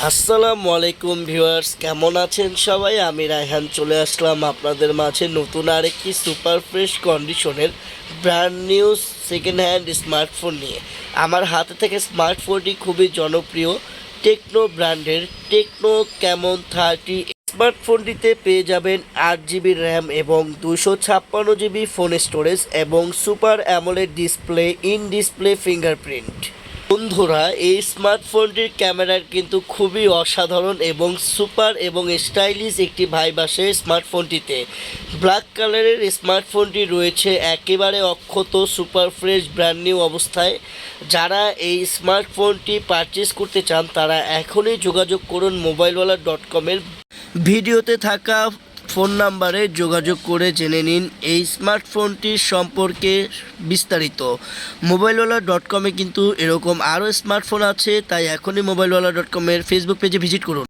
আসসালামু আলাইকুম ভিউয়ার্স, কেমন আছেন সবাই? আমি রায়হান চলে আসলাম আপনাদের মাঝে নতুন আরেকটি সুপার ফ্রেশ কন্ডিশনের brand new second hand smartphone নিয়ে। আমার হাতে থেকে স্মার্টফোনটি খুবই জনপ্রিয় টেকনো ব্র্যান্ডের টেকনো ক্যামন 30। স্মার্টফোনটিতে পেয়ে যাবেন 8 জিবি র্যাম এবং 256 জিবি ফোন স্টোরেজ এবং super AMOLED display, in display fingerprint. বন্ধুরা, এই স্মার্টফোনটির ক্যামেরার কিন্তু খুবই অসাধারণ এবং সুপার এবং স্টাইলিশ একটি ভাইব আসে স্মার্টফোনটিতে। ব্ল্যাক কালারের স্মার্টফোনটি রয়েছে একেবারে অক্ষত সুপার ফ্রেশ ব্র্যান্ড নিউ অবস্থায়। যারা এই স্মার্টফোনটি পারচেস করতে চান তারা এখনই যোগাযোগ করুন mobilewalar.com-এর ভিডিওতে থাকা ফোন নাম্বারে যোগাযোগ করে জেনে নিন এই স্মার্টফোনটির সম্পর্কে বিস্তারিত। mobilewalar.com-এ কিন্তু এরকম আরও স্মার্টফোন আছে, তাই এখনই mobilewalar.com-এর ফেসবুক পেজে ভিজিট করুন।